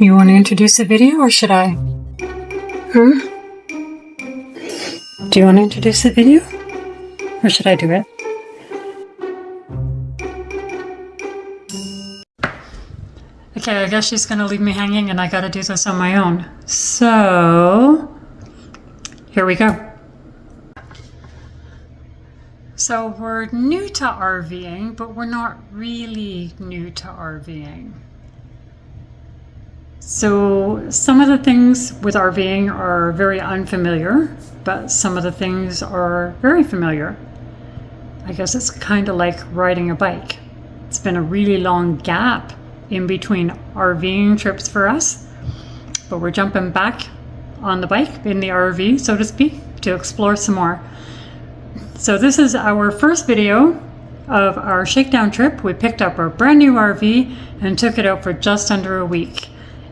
You want to introduce the video or should I? Do you want to introduce the video? Or should I do it? Okay, I guess she's gonna leave me hanging and I gotta do this on my own. So, here we go. So we're new to RVing, but we're not really new to RVing. So some of the things with RVing are very unfamiliar, but some of the things are very familiar. I guess it's kind of like riding a bike. It's been a really long gap in between RVing trips for us, but we're jumping back on the bike in the RV, so to speak, to explore some more. So this is our first video of our Shakedown trip. We picked up our brand new RV and took it out for just under a week.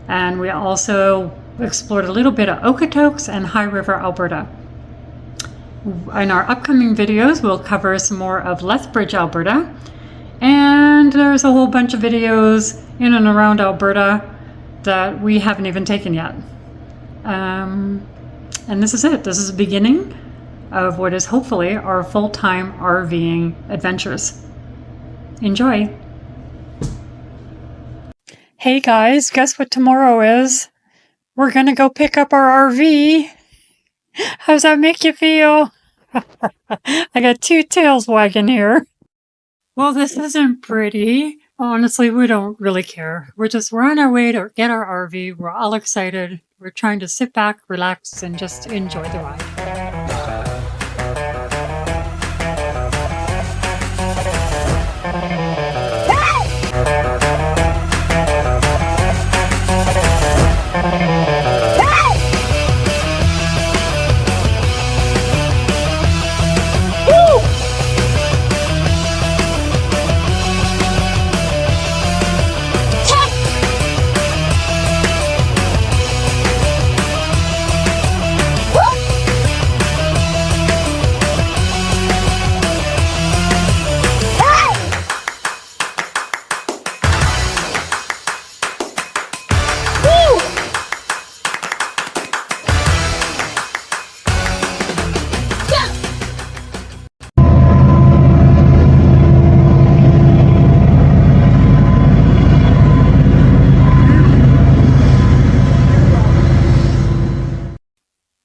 And we also explored a little bit of Okotoks and High River, Alberta. In our upcoming videos, we'll cover some more of Lethbridge, Alberta. And there's a whole bunch of videos in and around Alberta that we haven't even taken yet. And this is it. This is the beginning of what is hopefully our full-time RVing adventures. Enjoy. Hey guys, guess what tomorrow is? We're gonna go pick up our RV. How's that make you feel? I got two tails wagging here. Well, this isn't pretty. Honestly, we don't really care. We're on our way to get our RV. We're all excited. We're trying to sit back, relax, and just enjoy the ride.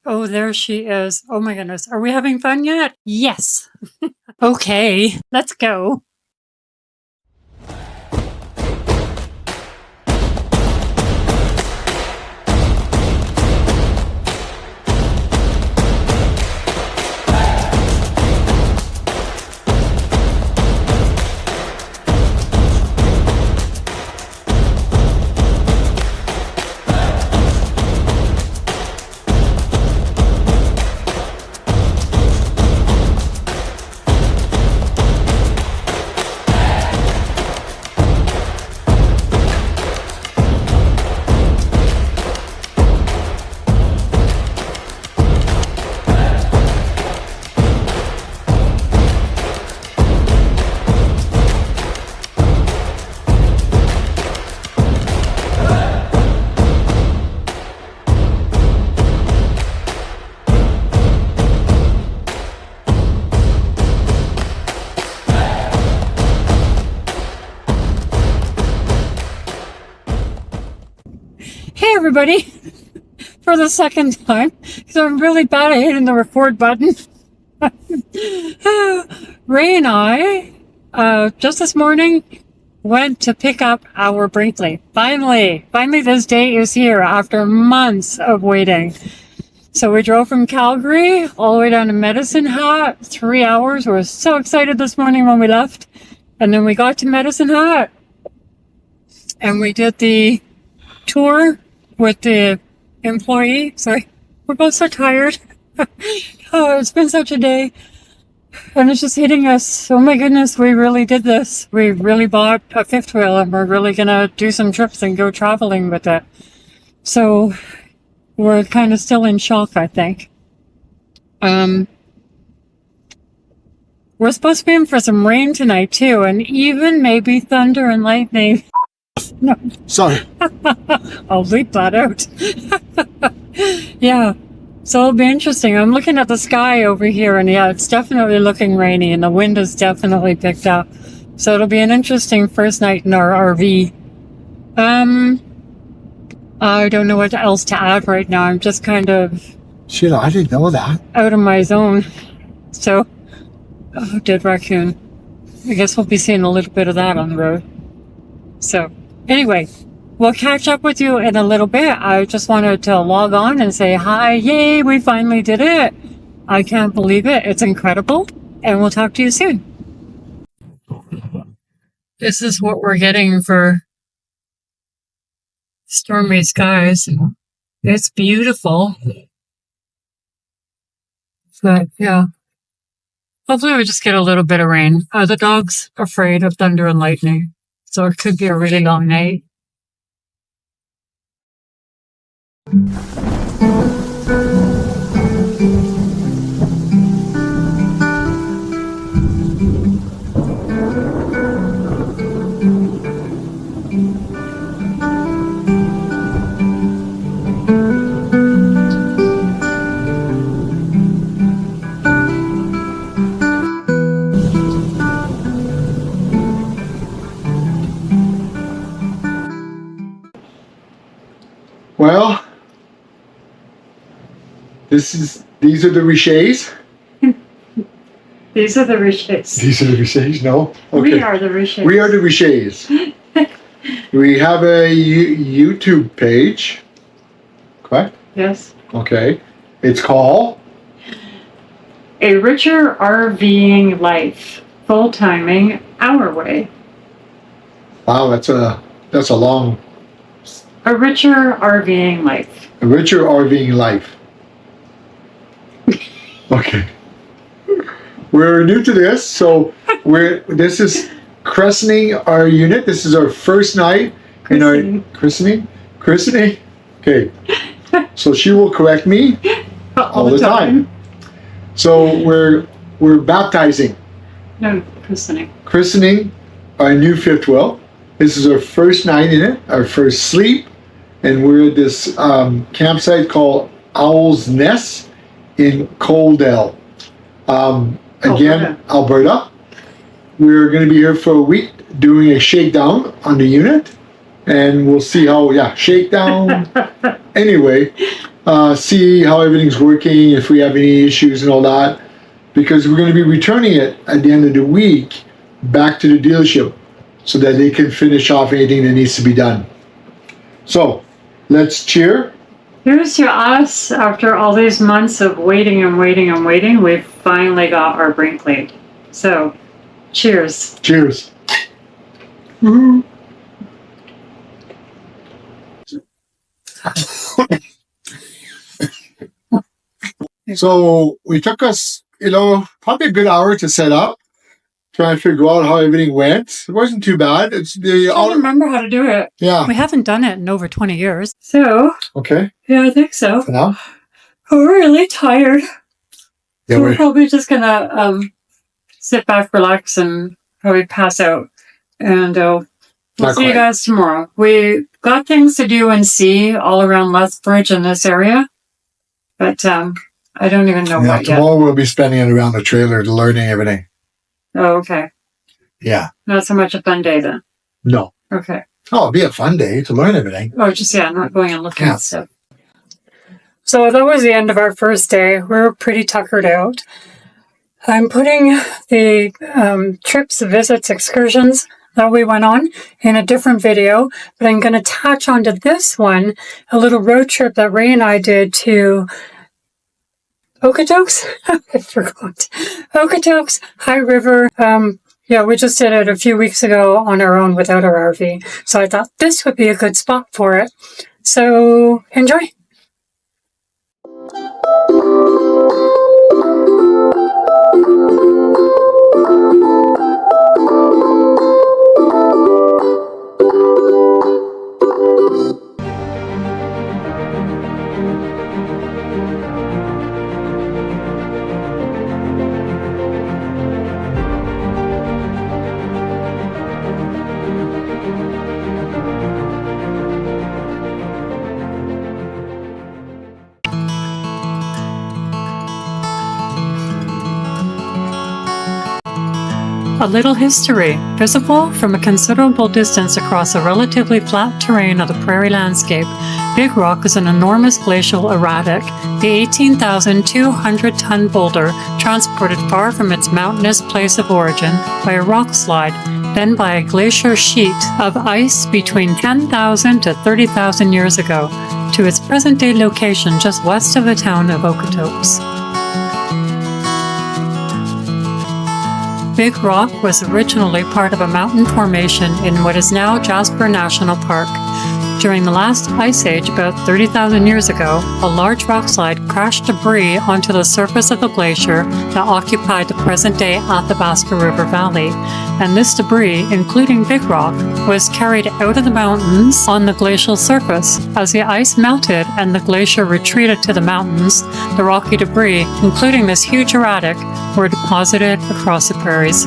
Oh, there she is. Oh my goodness. Are we having fun yet? Yes. Okay, let's go. Hey everybody, for the second time, because I'm really bad at hitting the record button. Ray and I, just this morning, went to pick up our Brinkley. Finally this day is here after months of waiting. So we drove from Calgary all the way down to Medicine Hat, 3 hours. We were so excited this morning when we left. And then we got to Medicine Hat and we did the tour with the employee. Sorry, we're both so tired. Oh, it's been such a day. And it's just hitting us. Oh my goodness, we really did this. We really bought a fifth wheel and we're really gonna do some trips and go traveling with it. So we're kind of still in shock, I think. We're supposed to be in for some rain tonight too, and even maybe thunder and lightning. No. Sorry. I'll leave that out. Yeah. So it'll be interesting. I'm looking at the sky over here, and yeah, it's definitely looking rainy, and the wind has definitely picked up. So it'll be an interesting first night in our RV. I don't know what else to add right now. I'm just kind of Sheila, I didn't know that. out of my zone. So, oh, dead raccoon. I guess we'll be seeing a little bit of that on the road. So, anyway, we'll catch up with you in a little bit. I just wanted to log on and say hi. Yay, we finally did it. I can't believe it. It's incredible. And we'll talk to you soon. This is what we're getting for stormy skies. It's beautiful. But yeah, hopefully we just get a little bit of rain. The dog's afraid of thunder and lightning, so it could be a really long night. Well, these are the Richeys. These are the Richeys. These are the Richeys? No? Okay. We are the Richeys. We are the Richeys. We have a YouTube page. Correct? Yes. Okay. It's called A Richer RVing Life. Full timing our way. Wow, that's a long. A Richer RVing Life. A Richer RVing Life. Okay. We're new to this, so this is christening our unit. This is our first night in our christening. Okay. So she will correct me all the time. So we're baptizing. No, christening. Christening our new fifth wheel. This is our first night in it, our first sleep, and we're at this campsite called Owl's Nest in Coaldale. Again, Alberta. We're going to be here for a week doing a shakedown on the unit, and we'll see how, shakedown. Anyway, see how everything's working, if we have any issues and all that, because we're going to be returning it at the end of the week back to the dealership so that they can finish off anything that needs to be done. So, let's cheer. Here's to us. After all these months of waiting and waiting and waiting, we've finally got our Brinkley. So, cheers. Cheers. So, we took us, probably a good hour to set up, trying to figure out how everything went. It wasn't too bad. I don't remember how to do it. Yeah. We haven't done it in over 20 years. So, Okay. Yeah, I think so. For now? We're really tired. Yeah, so we're probably just going to sit back, relax, and probably pass out. And we'll see you guys tomorrow. We got things to do and see all around Lethbridge in this area. But I don't even know what yet. Tomorrow we'll be spending it around the trailer, learning everything. Oh, okay. Yeah. Not so much a fun day then. No. Okay. Oh, it'll be a fun day to learn everything. Oh, just, not going and looking at stuff. So that was the end of our first day. We were pretty tuckered out. I'm putting the trips, visits, excursions that we went on in a different video, but I'm going to attach onto this one a little road trip that Ray and I did to Okotoks? I forgot. Okotoks, High River. We just did it a few weeks ago on our own without our RV. So I thought this would be a good spot for it. So enjoy. A little history. Visible from a considerable distance across a relatively flat terrain of the prairie landscape, Big Rock is an enormous glacial erratic, the 18,200-ton boulder transported far from its mountainous place of origin by a rock slide, then by a glacier sheet of ice between 10,000 to 30,000 years ago, to its present-day location just west of the town of Okotoks. Big Rock was originally part of a mountain formation in what is now Jasper National Park. During the last ice age, about 30,000 years ago, a large rock slide crashed debris onto the surface of the glacier that occupied the present-day Athabasca River Valley, and this debris, including Big Rock, was carried out of the mountains on the glacial surface. As the ice melted and the glacier retreated to the mountains, the rocky debris, including this huge erratic, were deposited across the prairies.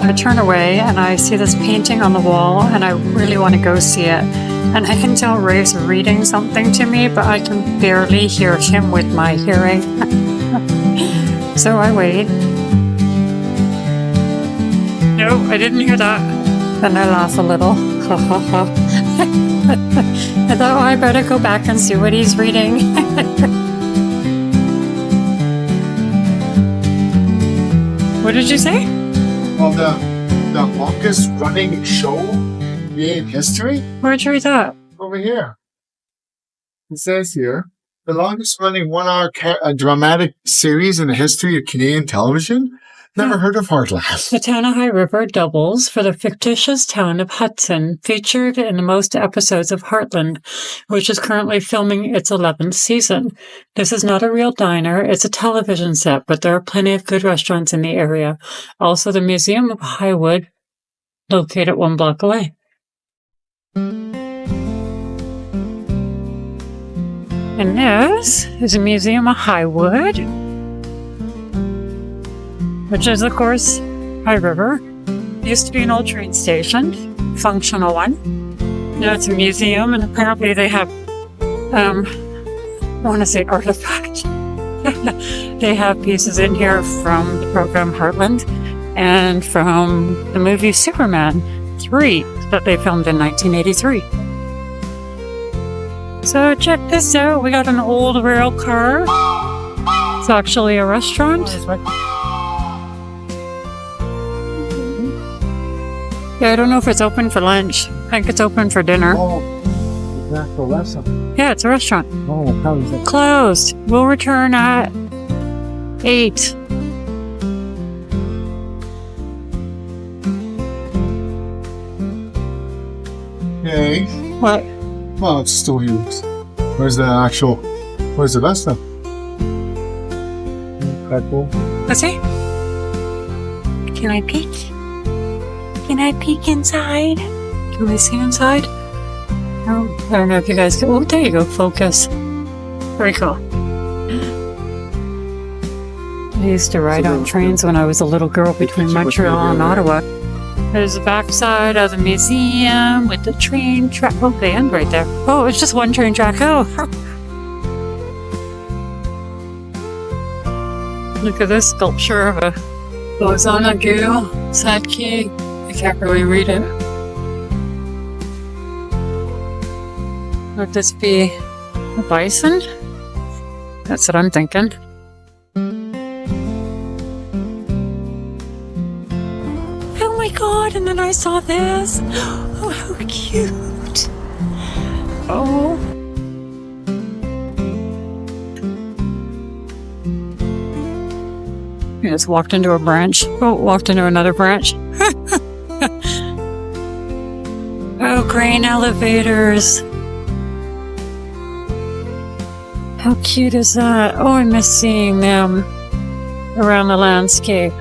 I turn away and I see this painting on the wall and I really want to go see it. And I can tell Ray's reading something to me, but I can barely hear him with my hearing. So I wait. No, I didn't hear that. Then I laugh a little. I thought, oh, I better go back and see what he's reading. What did you say? Well, the longest running show in history? Where'd you read that? Over here. It says here, the longest running 1-hour dramatic series in the history of Canadian television? Never heard of Heartland. The town of High River doubles for the fictitious town of Hudson, featured in the most episodes of Heartland, which is currently filming its 11th season. This is not a real diner, it's a television set, but there are plenty of good restaurants in the area. Also, the Museum of Highwood, located 1 block away. And this is a Museum of Highwood, which is, of course, High River. It used to be an old train station, functional one. Now it's a museum, and apparently they have, I want to say artifact. They have pieces in here from the program Heartland and from the movie Superman 3 that they filmed in 1983. So check this out. We got an old rail car. It's actually a restaurant. Yeah, I don't know if it's open for lunch. I think it's open for dinner. Oh, is that a restaurant? Yeah, it's a restaurant. Oh, how is it? Closed. We'll return at 8. Okay. What? Well, it's still used. Where's the restaurant? Incredible. Let's see. Can I peek? Can I peek inside? Can we see inside? No, I don't know if you guys can. Oh, there you go. Focus. Very cool. I used to ride on trains when I was a little girl between Montreal and Ottawa. There's the backside of the museum with the train track. Oh, the end right there. Oh, it's just one train track. Oh. Look at this sculpture of a Hosanna Gale, sad key. I can't really read it. Would this be a bison? That's what I'm thinking. Oh my god, and then I saw this. Oh, how cute. Oh. He just walked into a branch. Oh, walked into another branch. Oh, grain elevators. How cute is that? Oh, I miss seeing them around the landscape.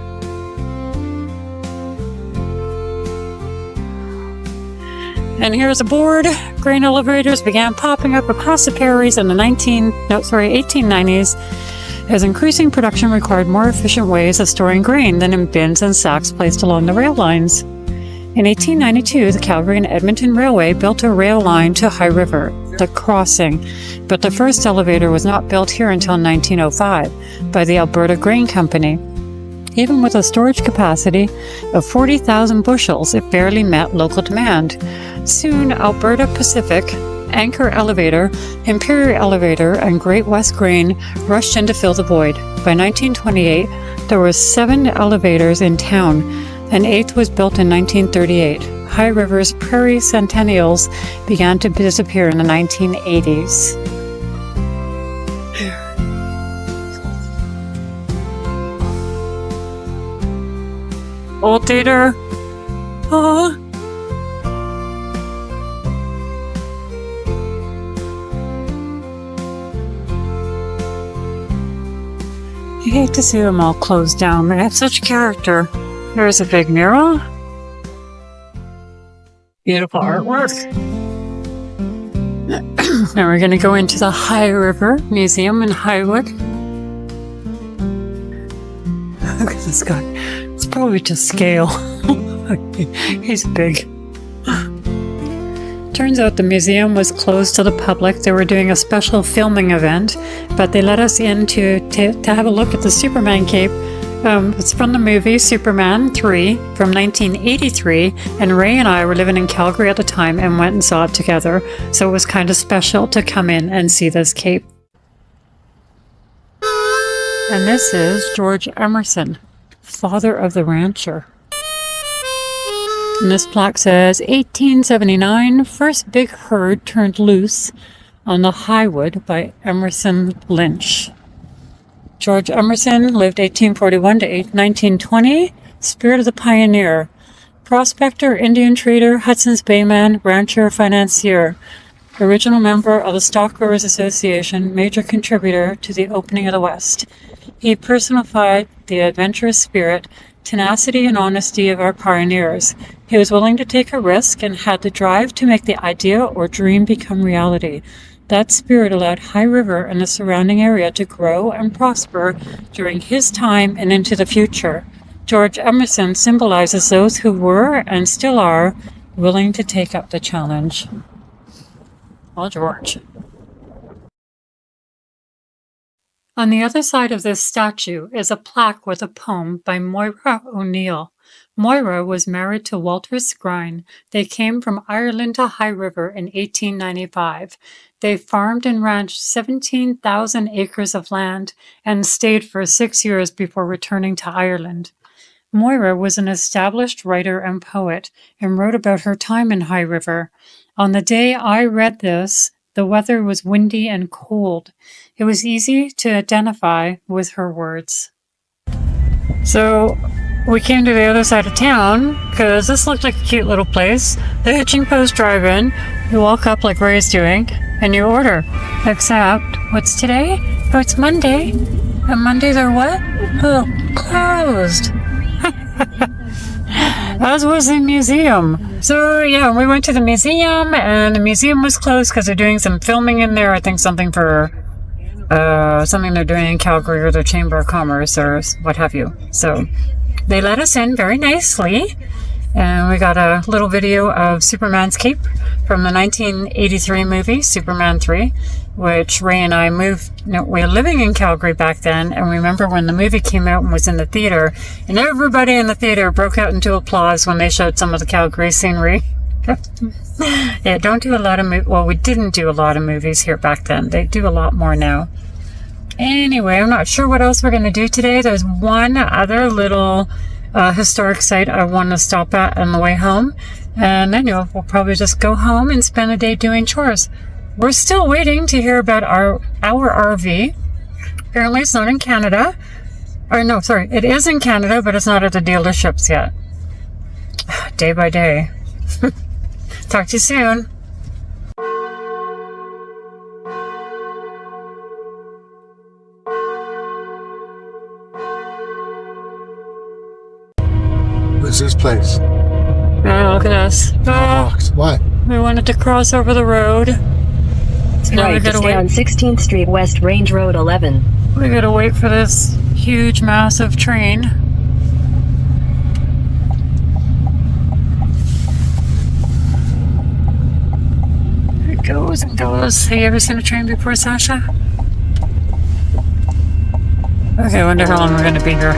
And here's a board. Grain elevators began popping up across the prairies in the 1890s as increasing production required more efficient ways of storing grain than in bins and sacks placed along the rail lines. In 1892, the Calgary and Edmonton Railway built a rail line to High River, the crossing, but the first elevator was not built here until 1905 by the Alberta Grain Company. Even with a storage capacity of 40,000 bushels, it barely met local demand. Soon, Alberta Pacific, Anchor Elevator, Imperial Elevator, and Great West Grain rushed in to fill the void. By 1928, there were 7 elevators in town. An 8th was built in 1938. High River's prairie centennials began to disappear in the 1980s. Old theater. Oh. I hate to see them all closed down. They have such character. There's a big mural. Beautiful artwork. Now we're going to go into the High River Museum in Highwood. Look at this guy. It's probably to scale. He's big. Turns out the museum was closed to the public. They were doing a special filming event, but they let us in to have a look at the Superman cape. It's from the movie Superman 3 from 1983, and Ray and I were living in Calgary at the time and went and saw it together, so it was kind of special to come in and see this cape. And this is George Emerson, father of the rancher. And this plaque says, 1879, first big herd turned loose on the Highwood by Emerson Lynch. George Emerson lived 1841 to 1920, spirit of the pioneer, prospector, Indian trader, Hudson's Bay man, rancher, financier, original member of the Stock Growers Association, major contributor to the opening of the West. He personified the adventurous spirit, tenacity and honesty of our pioneers. He was willing to take a risk and had the drive to make the idea or dream become reality. That spirit allowed High River and the surrounding area to grow and prosper during his time and into the future. George Emerson symbolizes those who were and still are willing to take up the challenge. Well, George. On the other side of this statue is a plaque with a poem by Moira O'Neill. Moira was married to Walter Skrine. They came from Ireland to High River in 1895. They farmed and ranched 17,000 acres of land and stayed for 6 years before returning to Ireland. Moira was an established writer and poet and wrote about her time in High River. On the day I read this, the weather was windy and cold. It was easy to identify with her words. So we came to the other side of town because this looked like a cute little place. The Hitching Post drive-in. You walk up like Ray's doing and you order. Except, what's today? Oh, it's Monday. And Mondays are what? Oh, closed. As was the museum. So yeah, we went to the museum and the museum was closed because they're doing some filming in there. I think something for something they're doing in Calgary or their Chamber of Commerce or what have you. So they let us in very nicely, and we got a little video of Superman's cape from the 1983 movie Superman 3, which Ray and I moved. We were living in Calgary back then, and we remember when the movie came out and was in the theater, and everybody in the theater broke out into applause when they showed some of the Calgary scenery. Yeah, don't do a lot of well, we didn't do a lot of movies here back then. They do a lot more now. Anyway, I'm not sure what else we're going to do today. There's one other little historic site I want to stop at on the way home, and then we'll probably just go home and spend a day doing chores. we're still waiting to hear about our RV. Apparently it's not in Canada. Or no, sorry, it is in Canada, but it's not at the dealerships yet. Day by day. Talk to you soon. What's this place? Oh, look at us. What? We wanted to cross over the road. So now we Right, gotta stay on wait. 16th Street West, Range Road 11. We gotta wait for this huge, massive train. It goes and goes. Have you ever seen a train before, Sasha? Okay, I wonder how long we're gonna be here.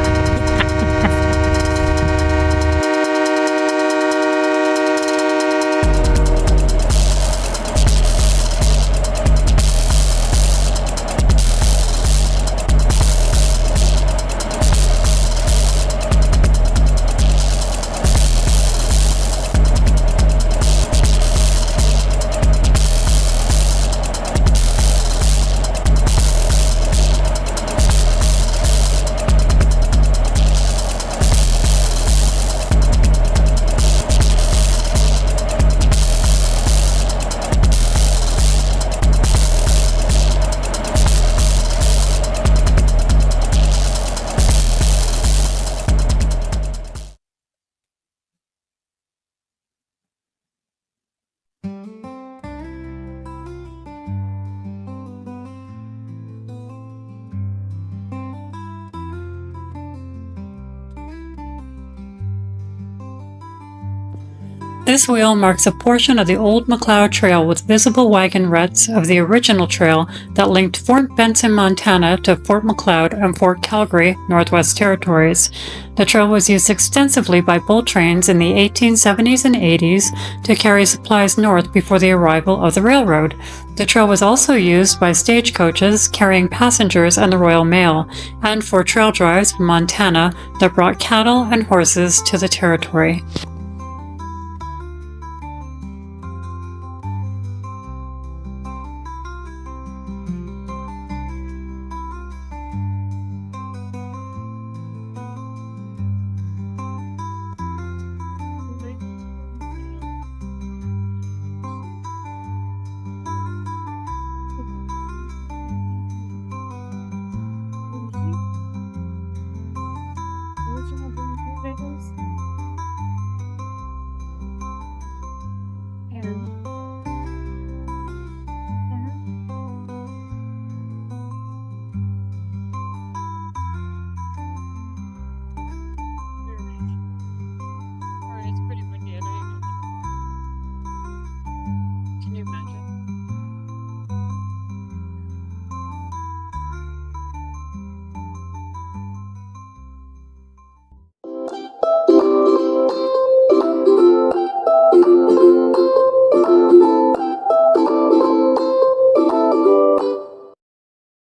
This wheel marks a portion of the old McLeod Trail with visible wagon ruts of the original trail that linked Fort Benson, Montana to Fort McLeod and Fort Calgary, Northwest Territories. The trail was used extensively by bull trains in the 1870s and 80s to carry supplies north before the arrival of the railroad. The trail was also used by stagecoaches carrying passengers and the Royal Mail, and for trail drives from Montana that brought cattle and horses to the territory.